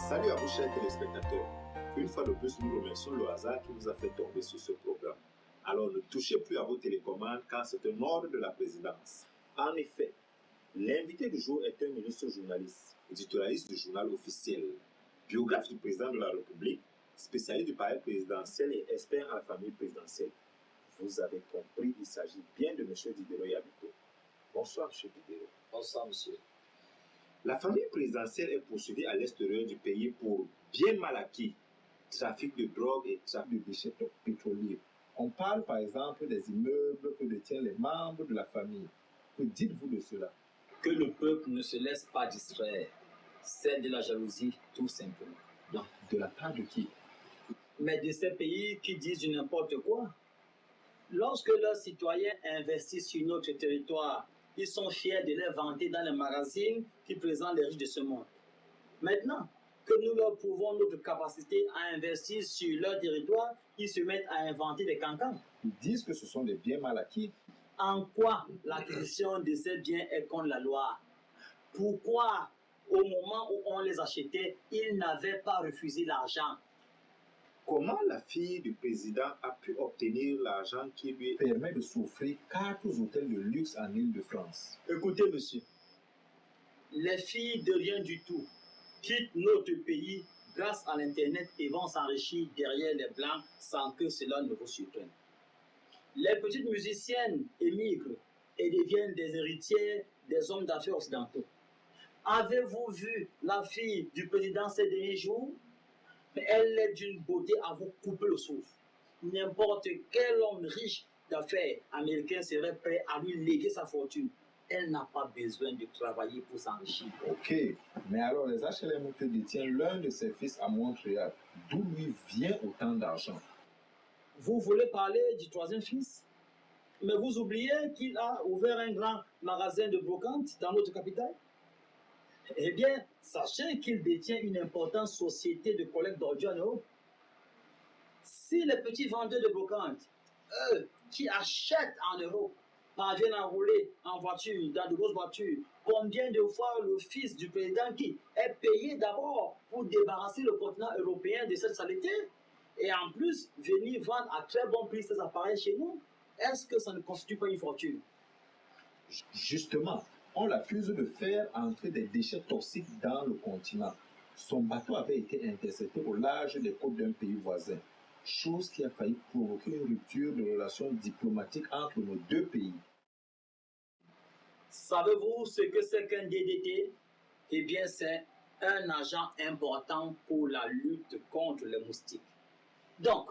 Salut à vous chers téléspectateurs. Une fois de plus, nous remercions le hasard qui vous a fait tomber sur ce programme. Alors ne touchez plus à vos télécommandes car c'est un ordre de la présidence. En effet, l'invité du jour est un ministre journaliste, éditorialiste du journal officiel, biographe du président de la République, spécialiste du palais présidentiel et expert en la famille présidentielle. Vous avez compris, il s'agit bien de M. Diderot Yabito. Bonsoir M. Diderot. Bonsoir monsieur. La famille présidentielle est poursuivie à l'extérieur du pays pour bien mal acquis, trafic de drogue et trafic de déchets pétroliers. On parle par exemple des immeubles que détiennent les membres de la famille. Que dites-vous de cela? Que le peuple ne se laisse pas distraire. C'est de la jalousie tout simplement. Non, de la part de qui? Mais de ces pays qui disent du n'importe quoi. Lorsque leurs citoyens investissent sur notre territoire, ils sont fiers de les vanter dans les magazines qui présentent les riches de ce monde. Maintenant que nous leur prouvons notre capacité à investir sur leur territoire, ils se mettent à inventer des cancans. Ils disent que ce sont des biens mal acquis. En quoi l'acquisition de ces biens est contre la loi? Pourquoi, au moment où on les achetait, ils n'avaient pas refusé l'argent? Comment la fille du président a pu obtenir l'argent qui lui Permet de s'offrir 4 hôtels de luxe en Île-de-France. Écoutez, monsieur, les filles de rien du tout quittent notre pays grâce à l'Internet et vont s'enrichir derrière les blancs sans que cela ne vous surprenne. Les petites musiciennes émigrent et deviennent des héritières des hommes d'affaires occidentaux. Avez-vous vu la fille du président ces derniers jours? Elle est d'une beauté à vous couper le souffle. N'importe quel homme riche d'affaires américain serait prêt à lui léguer sa fortune. Elle n'a pas besoin de travailler pour s'enrichir. Ok, mais alors les HLM que détient l'un de ses fils à Montréal, d'où lui vient autant d'argent? Vous voulez parler du troisième fils? Mais vous oubliez qu'il a ouvert un grand magasin de brocante dans notre capitale? Eh bien, sachez qu'il détient une importante société de collecte d'ordures en Europe. Si les petits vendeurs de brocante, eux, qui achètent en Europe, parviennent à rouler en voiture, dans de grosses voitures, combien de fois le fils du président qui est payé d'abord pour débarrasser le continent européen de cette saleté et en plus venir vendre à très bon prix ces appareils chez nous, est-ce que ça ne constitue pas une fortune? Justement, on l'accuse de faire entrer des déchets toxiques dans le continent. Son bateau avait été intercepté au large des côtes d'un pays voisin, chose qui a failli provoquer une rupture de relations diplomatiques entre nos deux pays. Savez-vous ce que c'est qu'un DDT? Eh bien, c'est un agent important pour la lutte contre les moustiques. Donc,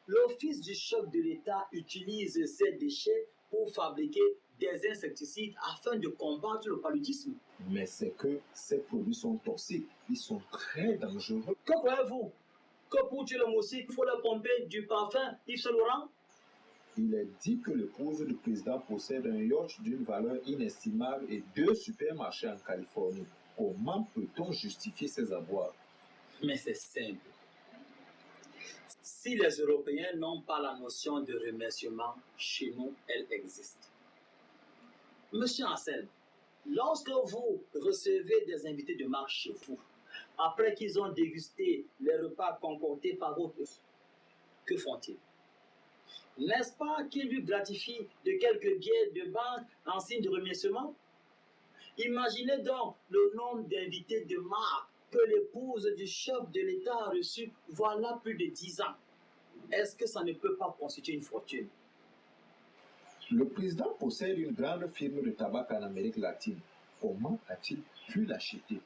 l'Office du chef de l'État utilise ces déchets pour fabriquer des insecticides afin de combattre le paludisme. Mais c'est que ces produits sont toxiques, ils sont très dangereux. Que croyez-vous? Que pour tuer le moustique, il faut leur pomper du parfum Yves Saint Laurent? Il est dit que l'épouse du président possède un yacht d'une valeur inestimable et 2 supermarchés en Californie. Comment peut-on justifier ces avoirs? Mais c'est simple. Si les Européens n'ont pas la notion de remerciement, chez nous, elle existe. Monsieur Anselme, lorsque vous recevez des invités de marque chez vous, après qu'ils ont dégusté les repas concoctés par votre, que font-ils? N'est-ce pas qu'ils lui gratifient de quelques billets de banque en signe de remerciement? Imaginez donc le nombre d'invités de marque que l'épouse du chef de l'État a reçu voilà plus de 10 ans. Est-ce que ça ne peut pas constituer une fortune? Le président possède une grande firme de tabac en Amérique latine. Comment a-t-il pu l'acheter?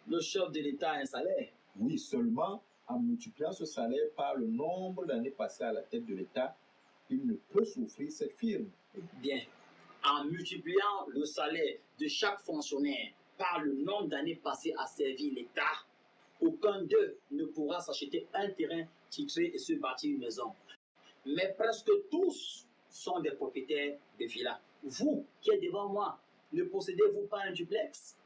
Le chef de l'État a un salaire. Oui, seulement en multipliant ce salaire par le nombre d'années passées à la tête de l'État, il ne peut s'offrir cette firme. Bien, en multipliant le salaire de chaque fonctionnaire par le nombre d'années passées à servir l'État, aucun d'eux ne pourra s'acheter un terrain titré et se bâtir une maison. Mais presque tous sont des propriétaires de villas. Vous qui êtes devant moi, ne possédez-vous pas un duplex?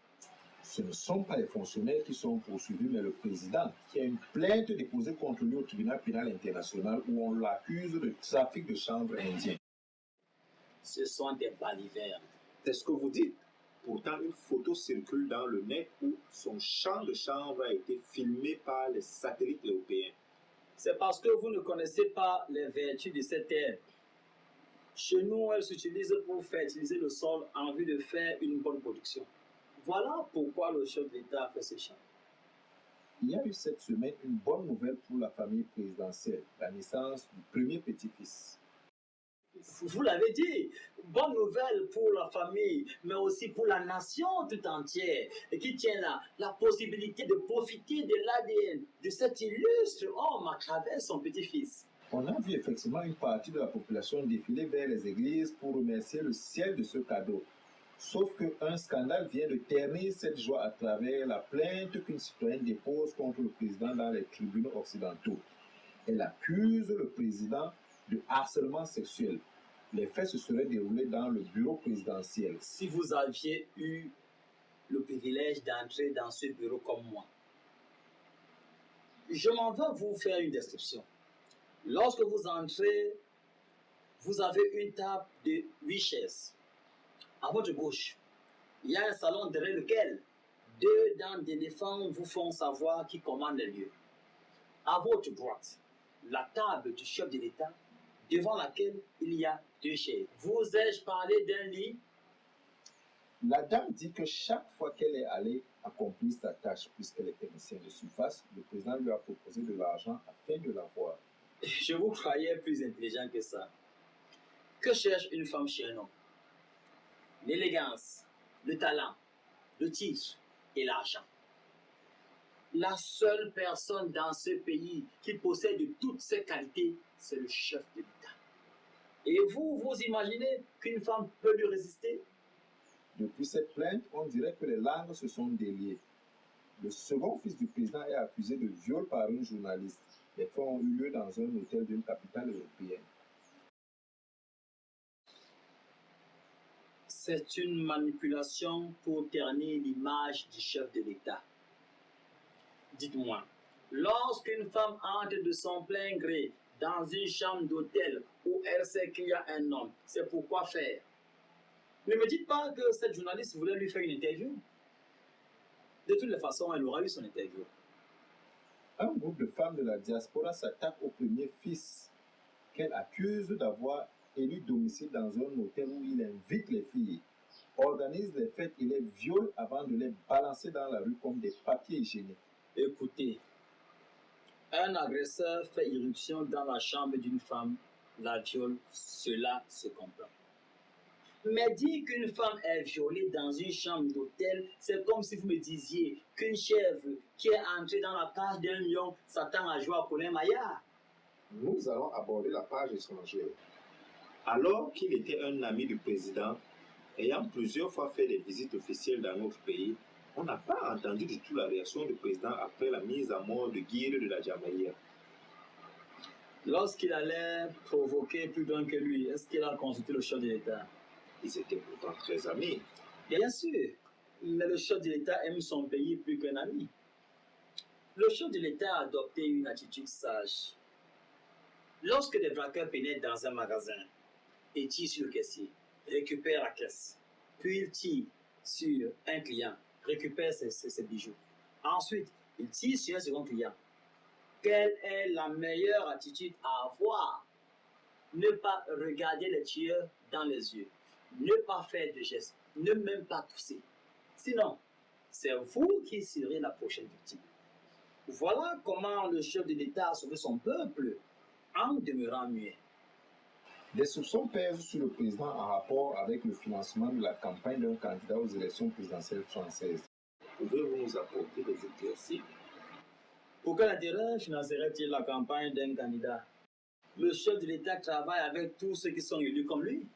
Ce ne sont pas les fonctionnaires qui sont poursuivis, mais le président qui a une plainte déposée contre lui au tribunal pénal international où on l'accuse de trafic de chanvre indien. Ce sont des balivernes. C'est ce que vous dites. Pourtant, une photo circule dans le net où son champ de chanvre a été filmé par les satellites européens. C'est parce que vous ne connaissez pas les vertus de cette terre. Chez nous, elle s'utilise pour fertiliser le sol en vue de faire une bonne production. Voilà pourquoi le chef de l'État a fait ce champ. Il y a eu cette semaine une bonne nouvelle pour la famille présidentielle, la naissance du premier petit-fils. Vous l'avez dit, bonne nouvelle pour la famille, mais aussi pour la nation tout entière, qui tient la possibilité de profiter de l'ADN de cet illustre homme à travers son petit-fils. On a vu effectivement une partie de la population défiler vers les églises pour remercier le ciel de ce cadeau. Sauf qu'un scandale vient de ternir cette joie à travers la plainte qu'une citoyenne dépose contre le président dans les tribunaux occidentaux. Elle accuse le président de harcèlement sexuel. Les faits se seraient déroulés dans le bureau présidentiel. Si vous aviez eu le privilège d'entrer dans ce bureau comme moi, je m'en vais vous faire une description. Lorsque vous entrez, vous avez une table de 8 chaises. À votre gauche, il y a un salon derrière lequel 2 dents d'éléphant vous font savoir qui commande les lieux. À votre droite, la table du chef de l'État, devant laquelle il y a 2 chaises. Vous ai-je parlé d'un lit? La dame dit que chaque fois qu'elle est allée accomplir sa tâche, puisqu'elle est technicienne de surface, le président lui a proposé de l'argent afin de l'avoir. Je vous croyais plus intelligent que ça. Que cherche une femme chez un homme? L'élégance, le talent, le titre et l'argent. La seule personne dans ce pays qui possède toutes ces qualités, c'est le chef de l'État. Et vous imaginez qu'une femme peut lui résister? Depuis cette plainte, on dirait que les langues se sont déliées. Le second fils du président est accusé de viol par une journaliste. Les faits ont eu lieu dans un hôtel d'une capitale européenne. C'est une manipulation pour ternir l'image du chef de l'État. Dites-moi, lorsqu'une femme entre de son plein gré dans une chambre d'hôtel où elle sait qu'il y a un homme, c'est pour quoi faire? Ne me dites pas que cette journaliste voulait lui faire une interview. De toutes les façons, elle aura eu son interview. Un groupe de femmes de la diaspora s'attaque au premier fils qu'elle accuse d'avoir élu domicile dans un hôtel où il invite les filles, organise les fêtes et les viole avant de les balancer dans la rue comme des papiers hygiéniques. Écoutez, un agresseur fait irruption dans la chambre d'une femme, la viole, cela se comprend. Mais dire qu'une femme est violée dans une chambre d'hôtel, c'est comme si vous me disiez qu'une chèvre qui est entrée dans la cage d'un lion s'attend à jouer à Colin Maillard. Nous allons aborder la page étrangère. Alors qu'il était un ami du président, ayant plusieurs fois fait des visites officielles dans notre pays, on n'a pas entendu du tout la réaction du président après la mise à mort de Guire de la Jamaïa. Lorsqu'il allait provoquer plus d'un que lui, est-ce qu'il a consulté le chef de l'État? Ils étaient pourtant très amis. Bien sûr, mais le chef de l'État aime son pays plus qu'un ami. Le chef de l'État a adopté une attitude sage. Lorsque des braqueurs pénètrent dans un magasin et tirent sur le caissier, récupèrent la caisse, puis ils tirent sur un client, récupèrent ses bijoux. Ensuite, ils tirent sur un second client. Quelle est la meilleure attitude à avoir? Ne pas regarder les tueurs dans les yeux, ne pas faire de gestes, ne même pas tousser. Sinon, c'est vous qui serez la prochaine victime. Voilà comment le chef de l'État a sauvé son peuple en demeurant muet. Des soupçons pèsent sur le président en rapport avec le financement de la campagne d'un candidat aux élections présidentielles françaises. Pouvez-vous nous apporter des éclaircies? Pour quel intérêt financerait-il la campagne d'un candidat? Le chef de l'État travaille avec tous ceux qui sont élus comme lui.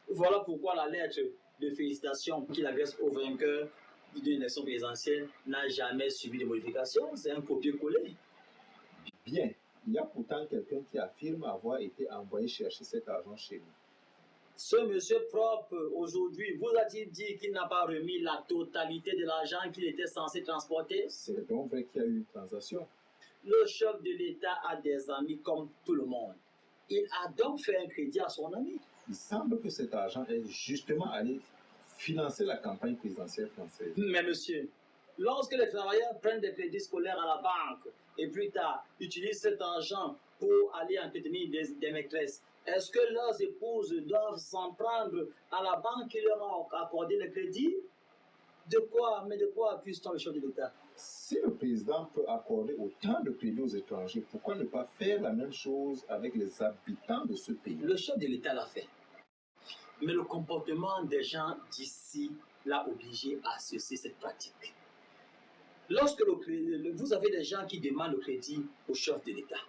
Voilà pourquoi la lettre de félicitations qu'il adresse au vainqueur d'une élection présidentielle n'a jamais subi de modification. C'est un copier-coller. Bien, il y a pourtant quelqu'un qui affirme avoir été envoyé chercher cet argent chez lui. Ce monsieur propre, aujourd'hui, vous a-t-il dit qu'il n'a pas remis la totalité de l'argent qu'il était censé transporter? C'est donc vrai qu'il y a eu une transaction. Le chef de l'État a des amis comme tout le monde. Il a donc fait un crédit à son ami. Il semble que cet argent est justement allé financer la campagne présidentielle française. Mais monsieur, lorsque les travailleurs prennent des crédits scolaires à la banque et plus tard utilisent cet argent pour aller entretenir des maîtresses, est-ce que leurs épouses doivent s'en prendre à la banque qui leur a accordé le crédit? De quoi accuse-t-on le chef de l'État? Si le président peut accorder autant de crédits aux étrangers, pourquoi ne pas faire la même chose avec les habitants de ce pays? Le chef de l'État l'a fait. Mais le comportement des gens d'ici l'a obligé à cesser cette pratique. Lorsque vous avez des gens qui demandent le crédit au chef de l'État,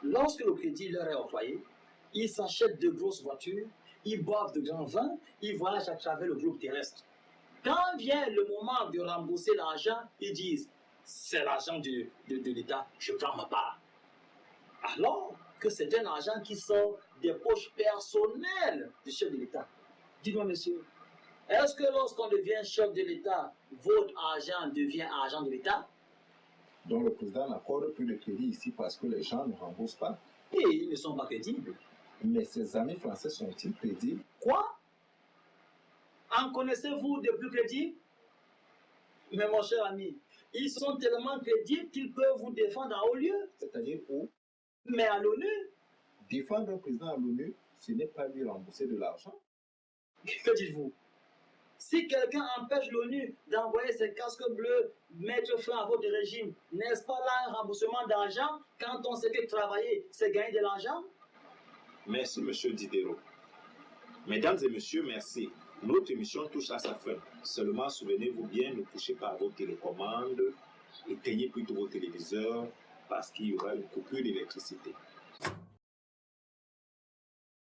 lorsque le crédit leur est octroyé, ils s'achètent de grosses voitures, ils boivent de grands vins, ils voyagent à travers le globe terrestre. Quand vient le moment de rembourser l'argent, ils disent « c'est l'argent de l'État, je prends ma part ». Alors que c'est un argent qui sort des poches personnelles du chef de l'État. Dites-moi, monsieur, est-ce que lorsqu'on devient chef de l'État, votre argent devient argent de l'État? Donc le président n'accorde plus de crédit ici parce que les gens ne remboursent pas. Et ils ne sont pas crédibles. Mais ses amis français sont-ils crédibles? Quoi? En connaissez-vous de plus crédibles? Mais mon cher ami, ils sont tellement crédibles qu'ils peuvent vous défendre à haut lieu. C'est-à-dire où? Mais à l'ONU. Défendre un président à l'ONU, ce n'est pas lui rembourser de l'argent. Que dites-vous? Si quelqu'un empêche l'ONU d'envoyer ses casques bleus, mettre fin à votre régime, n'est-ce pas là un remboursement d'argent quand on sait que travailler, c'est gagner de l'argent? Merci, monsieur Diderot. Mesdames et messieurs, merci. Notre émission touche à sa fin. Seulement, souvenez-vous bien, ne touchez pas à vos télécommandes, éteignez plutôt vos téléviseurs parce qu'il y aura une coupure d'électricité.